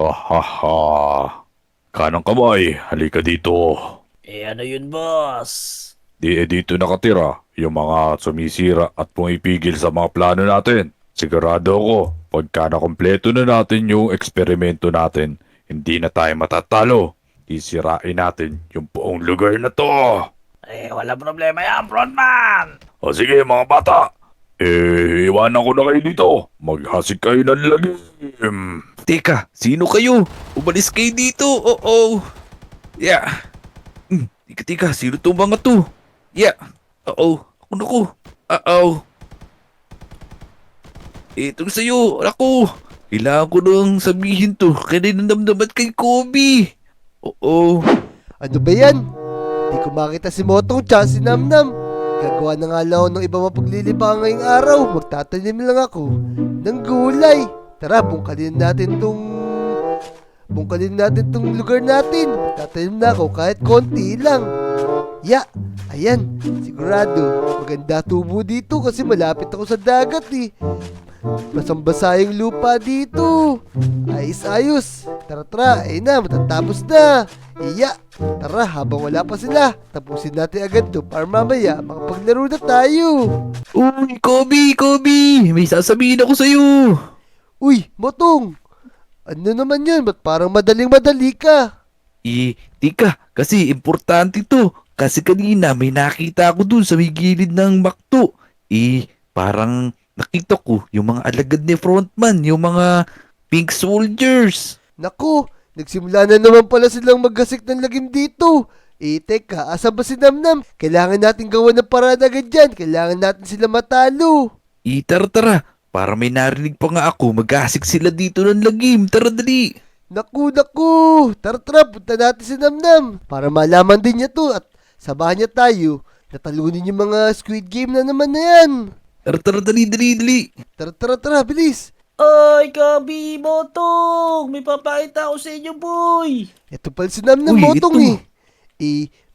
Ahaha. Kanang kamay, halika dito. Ano yun, boss? Dito nakatira yung mga sumisira at pumipigil sa mga plano natin. Sigurado ako, pagka nakompleto na natin yung eksperimento natin, hindi na tayo matatalo. Isirain natin yung buong lugar na to. Wala problema yan, frontman! O sige mga bata, iwanan ko na kayo dito. Maghasik kayo ng lagim. Teka, sino kayo? Umalis kayo dito. Oo. Yeah. Teka, sino tong mga to? Yeah. Oo. Naku. Oo. Itong sa'yo. Naku. Kailangan ko nang sabihin to. Kaya ninamdaman kay Kobe. Oo. Ano ba yan? Di ko makita si Motong tsaka si Namnam. Gagawa na nga lang ako ng iba mapaglilibang ngayong araw. Magtatanim lang ako ng gulay. Tara, bungkalin natin tong lugar natin. Magtatanim na ako kahit konti lang. Ayan, sigurado. Maganda tubo dito kasi malapit ako sa dagat eh. Basang-basa yung lupa dito. Ayos. Tara, na, matatapos na. Tara, habang wala pa sila, tapusin natin agad to para mamaya makapaglaro na tayo. Uy, Kobe. May sasabihin ako sa'yo. Uy, Motong! Ano naman yun? Ba't parang madaling-madali ka? Tika, kasi importante to. Kasi kanina may nakita ako dun sa may gilid ng bakto. Parang nakita ko yung mga alagad ni frontman, yung mga pink soldiers. Naku, nagsimula na naman pala silang maggasik ng lagim dito. Teka, asa ba si Namnam? Kailangan natin gawa ng paraan agad dyan. Kailangan natin sila matalo. Tara. Para may narinig pa nga ako, mag-asik sila dito ng lagim. Tara, dali. Naku. Tara, punta natin si Namnam. Para malaman din niya to at sabahan niya tayo. Natalunin yung mga Squid Game na naman na yan. Tara, dali. Tara, bilis. Oy, Kobe, Motong! May papakita ako sa inyo, boy! Ito pala si Namnam Uy, Motong ito.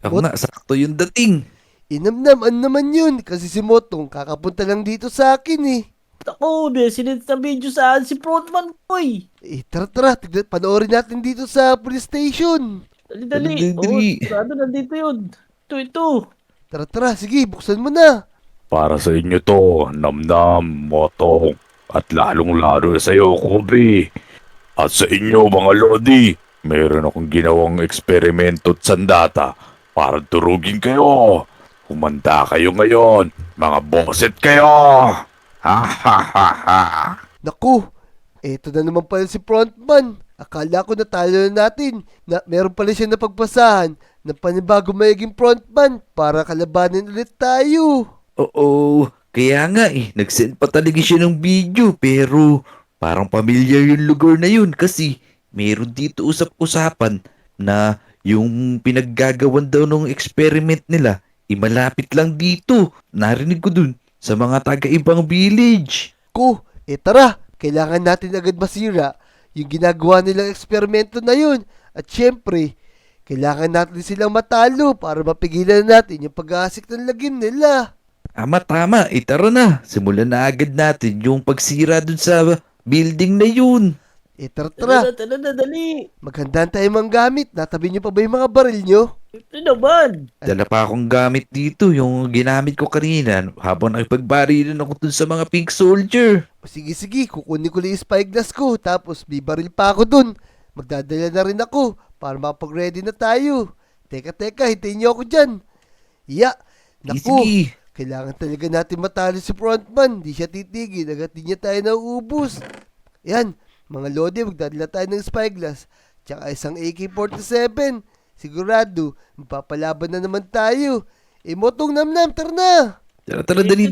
Ako Mot- nga, sakto yung dating. Namnam, ano naman yun? Kasi si Motong kakapunta lang dito sa akin eh. Ako, may sinend sa video saan si frontman, boy! Tara, panoorin natin dito sa police station. Dali. Dali. Sigurado nandito yun. Ito. Tara, sige, buksan mo na. Para sa inyo to, Namnam, Motong, at lalong-lalo sa iyo, Kobe. At sa inyo, mga Lodi, mayroon akong ginawang eksperimento at sandata para durugin kayo. Humanda kayo ngayon, mga boset kayo! Ha! Naku, eto na naman pala si frontman. Akala ko natalo na natin na meron pala siya napagpasahan ng panibago mayiging frontman para kalabanin ulit tayo. Oo, kaya nga nagsend pa talaga siya ng video pero parang pamilyar yung lugar na yun kasi meron dito usap-usapan na yung pinaggagawan daw ng experiment nila malapit lang dito. Narinig ko dun sa mga taga-ibang village. Tara, kailangan natin agad masira yung ginagawa nilang eksperimento na yun. At syempre, kailangan natin silang matalo para mapigilan natin yung pag-aasik ng lagim nila. Tama. Tara na. Simulan na agad natin yung pagsira dun sa building na yun. Tara. Tara na, dali! Maghandaan tayo mga gamit. Natabi niyo pa ba yung mga baril nyo? Ito naman! Dala pa akong gamit dito, yung ginamit ko kanina habang nakipagbarilan ako dun sa mga pink soldier. Sige, kukunin ko lang yung spyglass ko. Tapos may baril pa ako dun. Magdadala na rin ako para makapag-ready na tayo. Teka, hintayin niyo ako dyan. Naku, Sige. kailangan talaga natin matalo si frontman. Di siya titigil, agad di niya tayo nauubos. Yan, mga Lodi, magdadala tayo ng spyglass. Tsaka isang AK-47. Sigurado, magpapalaban na naman tayo. Motong Namnam, tara na! Tara, dali.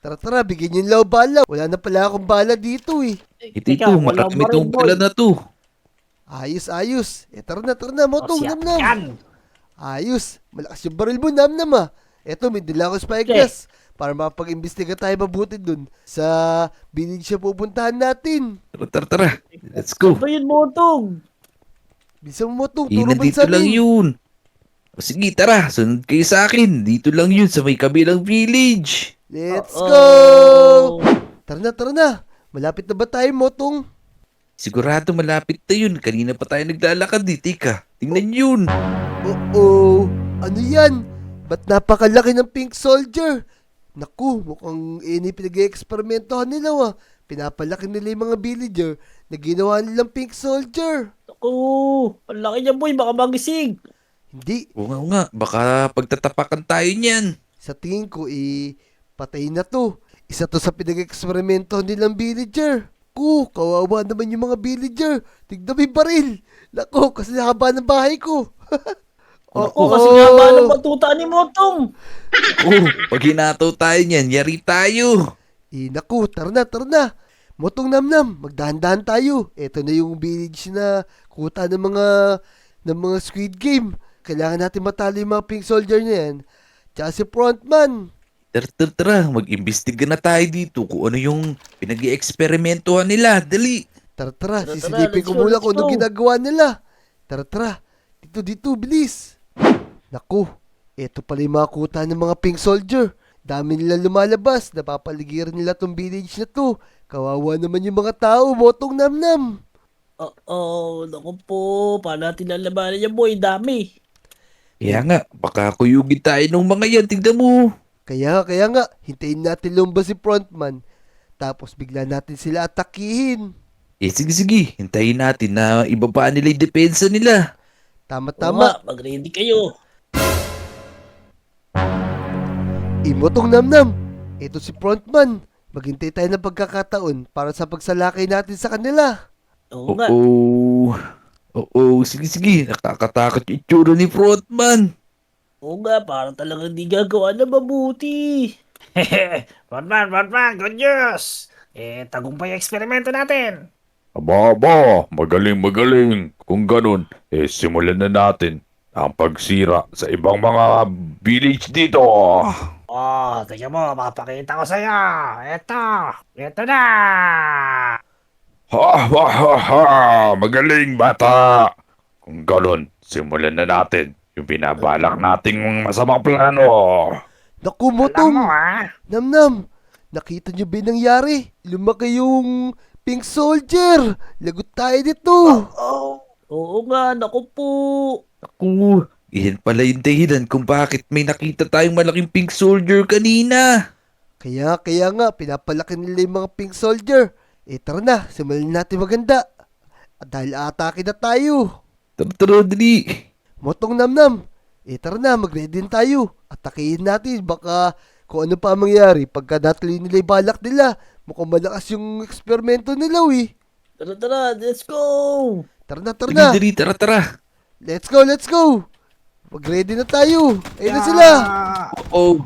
Tara, bigyan niyo yung law bala. Wala na pala akong bala dito eh. Ito, marami tong pala na to. Ayos. Tara na, Motong Namnam. Yan! Ayos, malakas yung baril mo, Namnam ah. Eto, may dala ko spyglass. Para mapag-imbestiga tayo mabuti dun sa village siya pupuntahan natin. Tara. Let's go. Ano yun, Motong? Bisa mo, Motong, turo Nandito lang yun. O sige, tara. Sunod kayo sa akin. Dito lang yun sa may kabilang village. Let's go! Tara na. Malapit na ba tayo, Motong? Sigurado malapit na yun. Kanina pa tayo naglalakad eh. Teka, tingnan yun. Oo, ano yan? Ba't napakalaki ng Pink Soldier? Naku, mukhang ini pinag-experimentohan nila Pinapalaki nila yung mga villager na ginawa nilang Pink Soldier. Ako, ang laki niya boy, baka magising. Hindi, Oo nga, baka pagtatapakan tayo niyan. sa tingin ko patay na to. Isa to sa pinag-experimentohan nilang villager. Kawawa naman yung mga villager. Tignan mo yung baril. Naku, kasi haba ng bahay ko. Ako, kasi nga ba ng batuta ni Motong? Oh, pag hinataw tayo niyan, yari tayo. Naku, tara na. Motong namnam, magdahan-dahan tayo. Ito na yung village na kuta ng mga Squid Game. Kailangan natin matalo yung mga Pink Soldier na yan. Tsaka si Frontman. Tara, mag-imbestiga na tayo dito kung ano yung pinag-i-eksperimentohan nila. Dali. Tara, Tara, sisilipin let's ko go, muna let's kung ano go. ginagawa nila. Tara. Dito, bilis. Naku, eto pala yung mga kuta ng mga Pink Soldier. Dami nila lumalabas. Napapaligiran nila tong village na to. Kawawa naman yung mga tao, Motong namnam. Oo, naku po, paano natin lalabanan niya boy, dami. Kaya nga, baka kuyugin tayo ng mga yan. Tignan mo. Kaya nga, hintayin natin lumabas si Frontman. Tapos bigla natin sila atakihin. Sige. Hintayin natin na ibaba nila yung depensa nila. Tama, Tama. mag-ready kayo. Motong namnam. Ito si Frontman. Maghintay tayo ng pagkakataon para sa pagsalakay natin sa kanila. Oo nga. Oo, sige. Nakakatakot yung itsura ni Frontman. Oo nga, parang talagang di gagawa na mabuti. Batman, good news! Tagumpay ang eksperimento natin. Aba, magaling. Kung ganun, simulan na natin ang pagsira sa ibang mga village dito. Tingnan mo, mapakita ko sa'yo. Ito na! Ha! Magaling bata! Kung ganun, simulan na natin yung binabalak nating masamang plano. Naku, Motong. Namnam. Nakita niyo ba yung nangyari? Lumaki yung Pink Soldier. Lagot tayo dito. Oo nga, naku po. Ako, iyan pala yung dahilan kung bakit may nakita tayong malaking Pink Soldier kanina. Kaya nga, pinapalaki nila yung mga Pink Soldier. Tara na, simulan natin maganda. Dahil atake na tayo. Tara, dali. Motong namnam. Tara na, mag-ready din tayo. Atakihin natin, baka kung ano pa ang mangyari pagka natuloy nila yung balak nila. Mukhang malakas yung eksperimento nila, Tara, let's go! Tara na. Dali, tara. Let's go. Mag-ready na tayo. Ayun na sila. Oo.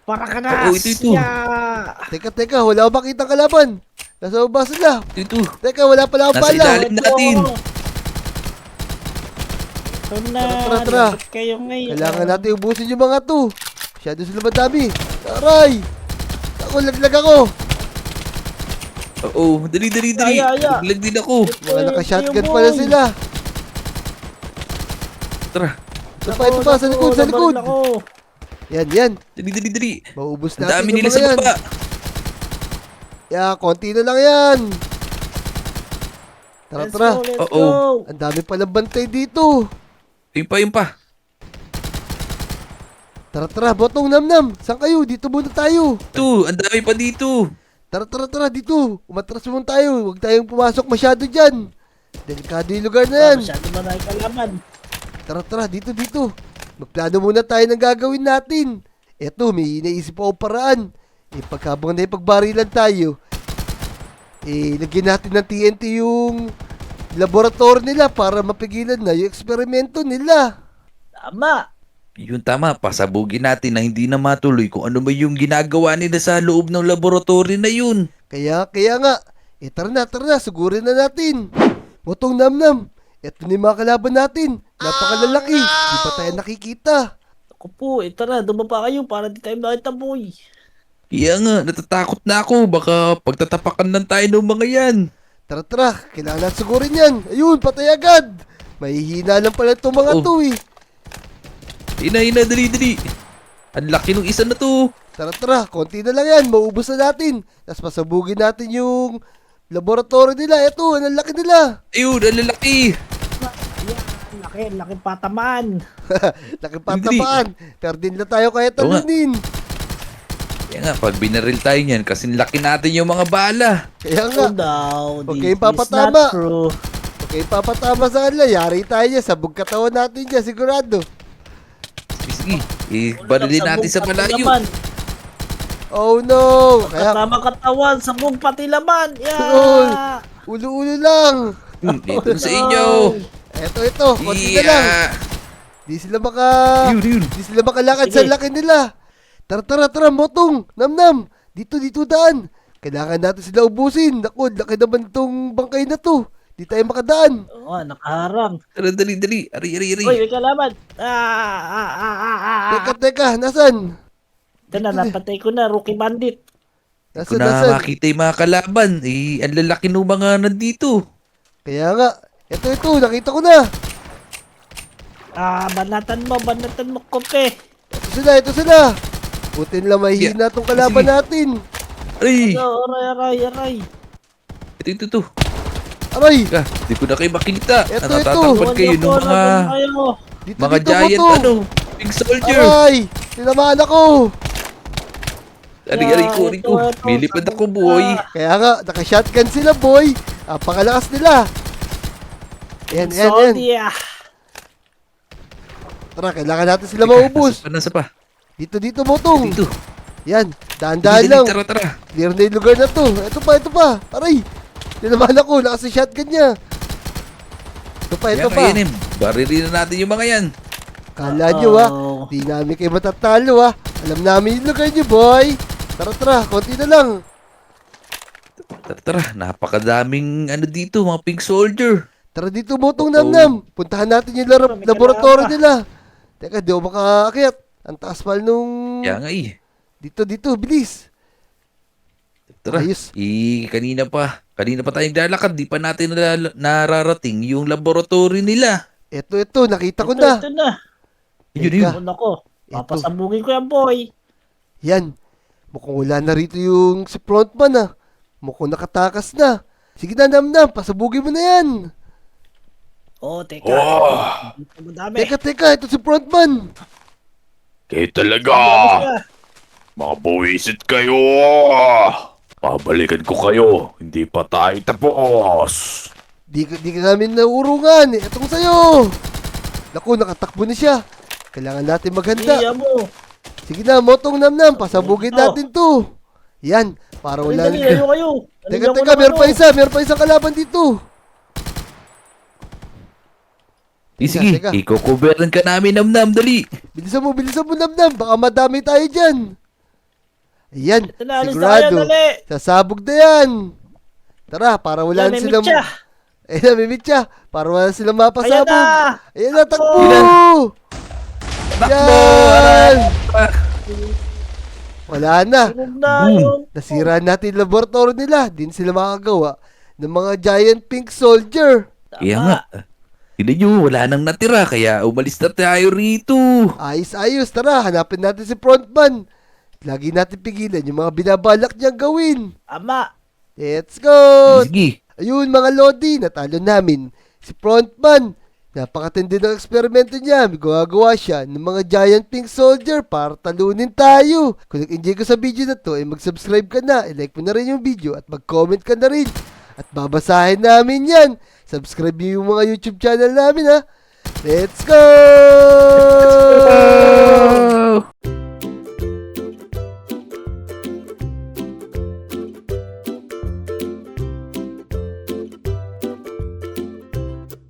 Para ka na! Oo, ito. Teka, wala akong makita kalaban. Nasa baba sila. Ito. Teka, wala pala akong Nasa bala. ilalim natin. Ito na, Tara. dapat kayo ngayon. Kailangan natin ubusin yung mga to. Masyado sila madami. Aray! Ako, laglag ako. Oo, dali. Aya. Naglag din ako. Mga naka-shotgun pala sila. Tara. Ito pa, sa likod. Yan. Dali. Maubos Ang natin dami yung nila mga sa yan. baba. Konti na lang yan. Let's Tara. go, let's Oo. go! Ang dami palang bantay dito. Yung pa. Tara, Botong namnam. Saan kayo? Dito muna tayo. Ito, ang dami pa dito. Tara, dito. Umatras muna tayo. Huwag tayong pumasok masyado dyan. Delikado yung lugar na yan. Masyado marami kalaban. Tara, dito. Magplano muna tayo ng gagawin natin. Eto, may naisip akong paraan. Pagkabang na ipagbarilan tayo, lagyan natin ng TNT yung laboratory nila para mapigilan na yung eksperimento nila. Tama! Yun tama, pasabugin natin na hindi na matuloy kung ano ba yung ginagawa nila sa loob ng laboratory na yun. Kaya nga, tara na, sugurin na natin. Motong namnam, eto na yung mga kalaban natin. Napakalalaki, di pa tayo nakikita. Ako po, tara, dumapa kayo para di tayo makita boy. Kaya nga, natatakot na ako. Baka pagtatapakan lang tayo ng mga yan. Tara, kailangan natin sugurin yan. Ayun, patay agad. Mahihina lang pala itong mga Oh. to Hina, dali. Ang laki ng isa na to. Tara, konti na lang yan. Maubos na natin. Tapos pasabugin natin yung laboratory nila. Ito, ang laki nila. Ayun, ang lalaki. Ayan, laki patamaan. Laki patamaan. Pero din na tayo kaya talunin. Kaya nga, pag binaril tayo niyan, kasi laki natin yung mga bala. Kaya Oh, nga, no, Huwag this kayong papatama. is not true. okay, papatama sa kanila. Yari tayo niya. Sabog katawan natin dyan, sigurado. Sige, barilin natin sa malayo. Oh no! Kaya, Kasama katawan, sabog pati laman. Oy. Yeah. ulo-ulo lang. Dito sa inyo. Ito, konti na lang. Di sila Yun. di sila makalakad sa Sige. laki nila. Tara, motong. Namnam. Dito, daan. Kailangan natin sila ubusin. Naku, laki naman tong bangkay na to. Di tayo makadaan. Oh, nakaharang. Tara, dali. Ari. Uy, may kalaban. Teka, nasan? Ito na, napatay ko na, rookie bandit. Kung Nasan? na makita yung mga kalaban, ang lalaki ng mga nandito. Kaya nga, ito, nakita ko na. Banatan mo, kope. Ito sila. Putin lang mahihina tong kalaban Sige. natin. Aray! Aray. Ito. Aray, Di ko na kayo makita. Ito. Natatakpan kayo ng mga dito, mga giant, Motong. big soldier. Aray, tinamaan ako. Ari ko. ito. Milipad ako, boy. Kaya nga, naka-shotgun sila, boy. Napakalakas nila. Yan. Soldier. Tara, kailangan natin sila maubos. Nasa pa. Dito, Motong. Dito. Yan, dahan-dahan Dali, lang. Tara. Clear na yung lugar na to. Ito pa. Aray, tinamaan ako. Lakas yung shotgun niya. Ito pa. Yan, barilin na natin yung mga yan. Kala nyo, di namin kayo matatalo, Alam namin yung lugar nyo, boy. Tara, konti na lang. Tara. Napakadaming dito, mga pink soldier. Tara dito, Motong Namnam. Puntahan natin yung laboratory nila. Teka, di ako makaakyat. Ang taas pal nung... Kaya nga Dito, bilis. Tara. Ayos. Kanina pa tayong lalakad. Di pa natin nararating yung laboratory nila. Ito, nakita ko na. Ito na. Yun. Ano ko? Papasabugin ko yan, boy. Yan. Mukhang wala na rito yung si frontman, Mukhang nakatakas na. Sige na, Namnam. Pasabugin mo na yan. Oh, teka. Oh, Dito madami. Teka. Ito si frontman. kayo talaga. Mga buwisit kayo. Babalikan ko kayo. Hindi pa tayo tapos. Di ka namin naurungan. Itong sa'yo. Naku, nakatakbo na siya. Kailangan natin maghanda. Iya mo. Sige na, Motong Namnam. Pasabugin Ito. natin to. Yan. Para wala Dali, kayo. Teka, meron pa isang kalaban dito. Sige, Teka. iko-coveran ka namin, Namnam, dali. Bilisan mo, Namnam. Baka madami tayo dyan. Ayan, Ito na, alis na kayo, sigurado. dali. Sasabog na yan. Tara, para wala Yan, may silang... mitya. Ayan, may mitya. Para wala silang Ayan mapasabog. na. Ayan na, takbo! Ilan? Takbo! Yan! Ah, Wala na. Sunog na Boom. yun. Nasira natin yung laboratory nila. Di na sila makagawa ng mga giant pink soldier. Kaya nga. Tignan nyo, wala nang natira, kaya umalis na tayo rito. Ayos. Tara, hanapin natin si frontman. Lagi natin pigilan yung mga binabalak niyang gawin. Ama. Let's go! Sige. Ayun mga Lodi, natalo namin. Si frontman, napakatindi ng eksperimento niya. May gumagawa siya ng mga giant pink soldier para talunin tayo. Kung nag-enjoy ka sa video na to, ay mag-subscribe ka na, i-like mo na rin yung video at mag-comment ka na rin. At babasahin namin yan. Subscribe niyo yung mga YouTube channel namin, Let's go!